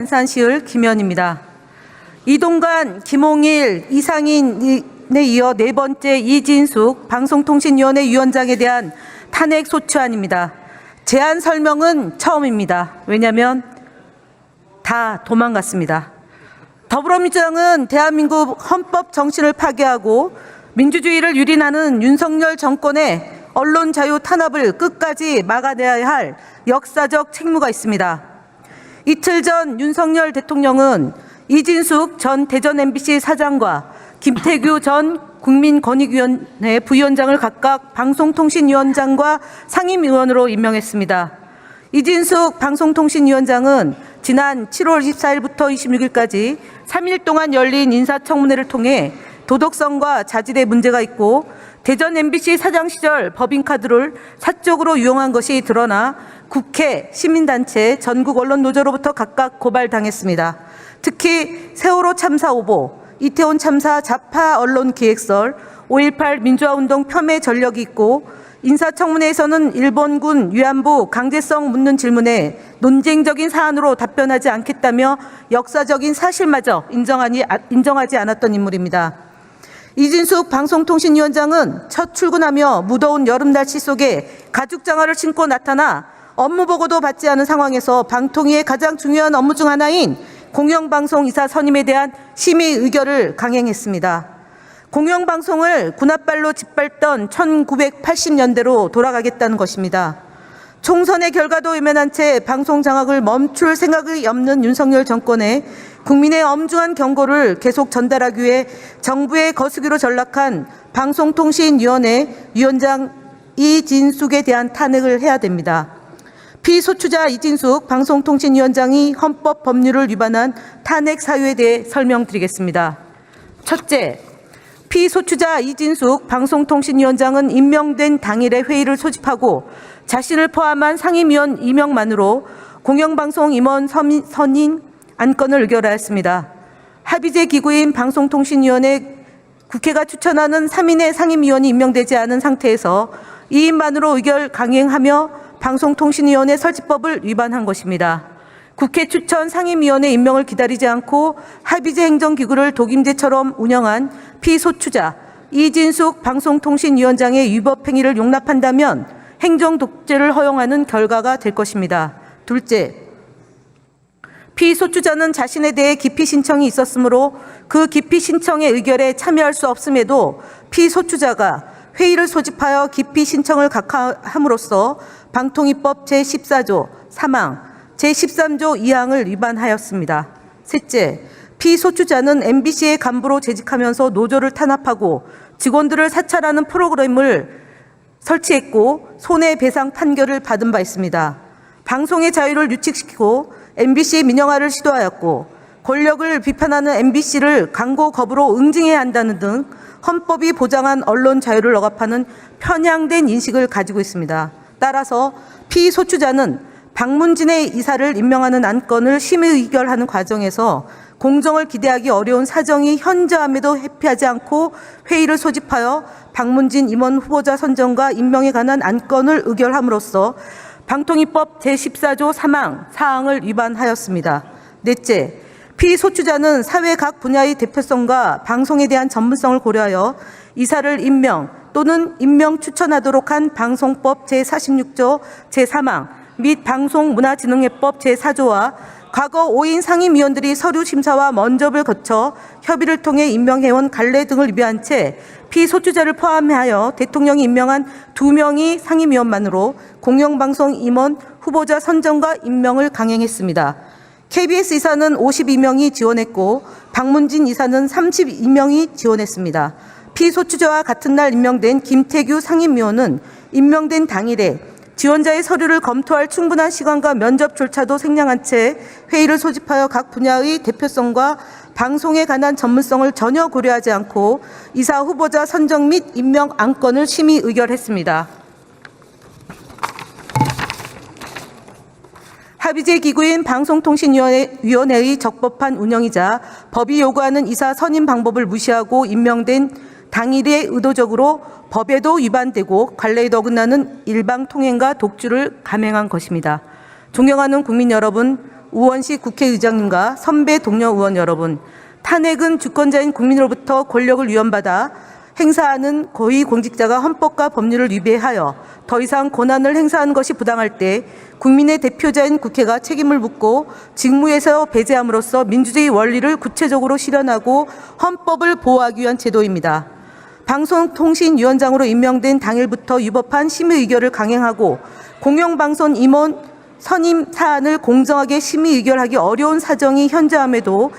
안산시을 김현입니다. 이동관, 김홍일, 이상인에 이어 네 번째 이진숙 방송통신위원회 위원장에 대한 탄핵 소추안입니다. 제안 설명은 처음입니다. 왜냐하면 다 도망갔습니다. 더불어민주당은 대한민국 헌법 정신을 파괴하고 민주주의를 유린하는 윤석열 정권의 언론 자유 탄압을 끝까지 막아내야 할 역사적 책무가 있습니다. 이틀 전 윤석열 대통령은 이진숙 전 대전 MBC 사장과 김태규 전 국민권익위원회 부위원장을 각각 방송통신위원장과 상임위원으로 임명했습니다. 이진숙 방송통신위원장은 지난 7월 24일부터 26일까지 3일 동안 열린 인사청문회를 통해 도덕성과 자질에 문제가 있고 대전 MBC 사장 시절 법인카드를 사적으로 이용한 것이 드러나 국회, 시민단체, 전국 언론노조로부터 각각 고발당했습니다. 특히 세월호 참사 오보, 이태원 참사 좌파 언론 기획설, 5.18 민주화운동 폄훼 전력이 있고 인사청문회에서는 일본군 위안부 강제성 묻는 질문에 논쟁적인 사안으로 답변하지 않겠다며 역사적인 사실마저 인정하지 않았던 인물입니다. 이진숙 방송통신위원장은 첫 출근하며 무더운 여름 날씨 속에 가죽 장화를 신고 나타나 업무 보고도 받지 않은 상황에서 방통위의 가장 중요한 업무 중 하나인 공영방송 이사 선임에 대한 심의 의결을 강행했습니다. 공영방송을 군홧발로 짓밟던 1980년대로 돌아가겠다는 것입니다. 총선의 결과도 외면한 채 방송 장악을 멈출 생각이 없는 윤석열 정권에 국민의 엄중한 경고를 계속 전달하기 위해 정부의 거수기로 전락한 방송통신위원회 위원장 이진숙에 대한 탄핵을 해야 됩니다. 피소추자 이진숙 방송통신위원장이 헌법 법률을 위반한 탄핵 사유에 대해 설명드리겠습니다. 첫째, 피소추자 이진숙 방송통신위원장은 임명된 당일에 회의를 소집하고 자신을 포함한 상임위원 임명만으로 공영방송 임원 선임 안건을 의결하였습니다. 합의제 기구인 방송통신위원회 국회가 추천하는 3인의 상임위원이 임명되지 않은 상태에서 2인만으로 의결 강행하며 방송통신위원회 설치법을 위반한 것입니다. 국회 추천 상임위원회 임명을 기다리지 않고 합의제 행정기구를 독임제처럼 운영한 피소추자 이진숙 방송통신위원장의 위법 행위를 용납한다면 행정독재를 허용하는 결과가 될 것입니다. 둘째, 피소추자는 자신에 대해 기피 신청이 있었으므로 그 기피 신청의 의결에 참여할 수 없음에도 피소추자가 회의를 소집하여 기피 신청을 각하함으로써 방통위법 제14조 3항, 제13조 2항을 위반하였습니다. 셋째, 피소추자는 MBC의 간부로 재직하면서 노조를 탄압하고 직원들을 사찰하는 프로그램을 설치했고 손해배상 판결을 받은 바 있습니다. 방송의 자유를 유축시키고 MBC 민영화를 시도하였고 권력을 비판하는 MBC를 광고 거부로 응징해야 한다는 등 헌법이 보장한 언론 자유를 억압하는 편향된 인식을 가지고 있습니다. 따라서 피소추자는 박문진의 이사를 임명하는 안건을 심의 의결하는 과정에서 공정을 기대하기 어려운 사정이 현저함에도 회피하지 않고 회의를 소집하여 박문진 임원 후보자 선정과 임명에 관한 안건을 의결함으로써 방통위법 제14조 3항, 4항을 위반하였습니다. 넷째, 피소추자는 사회 각 분야의 대표성과 방송에 대한 전문성을 고려하여 이사를 임명 또는 임명 추천하도록 한 방송법 제46조 제3항 및 방송문화진흥회법 제4조와 과거 5인 상임위원들이 서류 심사와 면접을 거쳐 협의를 통해 임명해온 관례 등을 위배한 채 피소추자를 포함하여 대통령이 임명한 2명의 상임위원만으로 공영방송 임원 후보자 선정과 임명을 강행했습니다. KBS 이사는 52명이 지원했고 박문진 이사는 32명이 지원했습니다. 피소추자와 같은 날 임명된 김태규 상임위원은 임명된 당일에 지원자의 서류를 검토할 충분한 시간과 면접 절차도 생략한 채 회의를 소집하여 각 분야의 대표성과 방송에 관한 전문성을 전혀 고려하지 않고 이사 후보자 선정 및 임명 안건을 심의 의결했습니다. 합의제 기구인 방송통신위원회의 적법한 운영이자 법이 요구하는 이사 선임 방법을 무시하고 임명된 당일에 의도적으로 법에도 위반되고 관례에도 어긋나는 일방통행과 독주를 감행한 것입니다. 존경하는 국민 여러분, 우원식 국회의장님과 선배 동료 의원 여러분, 탄핵은 주권자인 국민으로부터 권력을 위헌받아 행사하는 고위공직자가 헌법과 법률을 위배하여 더 이상 권한을 행사하는 것이 부당할 때 국민의 대표자인 국회가 책임을 묻고 직무에서 배제함으로써 민주주의 원리를 구체적으로 실현하고 헌법을 보호하기 위한 제도입니다. 방송통신위원장으로 임명된 당일부터 위법한 심의 의결을 강행하고 공영방송 임원 선임 사안을 공정하게 심의 의결하기 어려운 사정이 현저함에도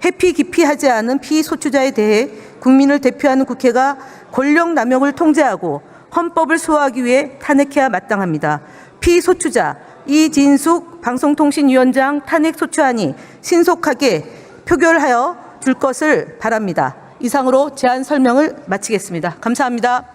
회피 기피하지 않은 피소추자에 대해 국민을 대표하는 국회가 권력 남용을 통제하고 헌법을 수호하기 위해 탄핵해야 마땅합니다. 피소추자 이진숙 방송통신위원장 탄핵 소추안이 신속하게 표결하여 줄 것을 바랍니다. 이상으로 제안 설명을 마치겠습니다. 감사합니다.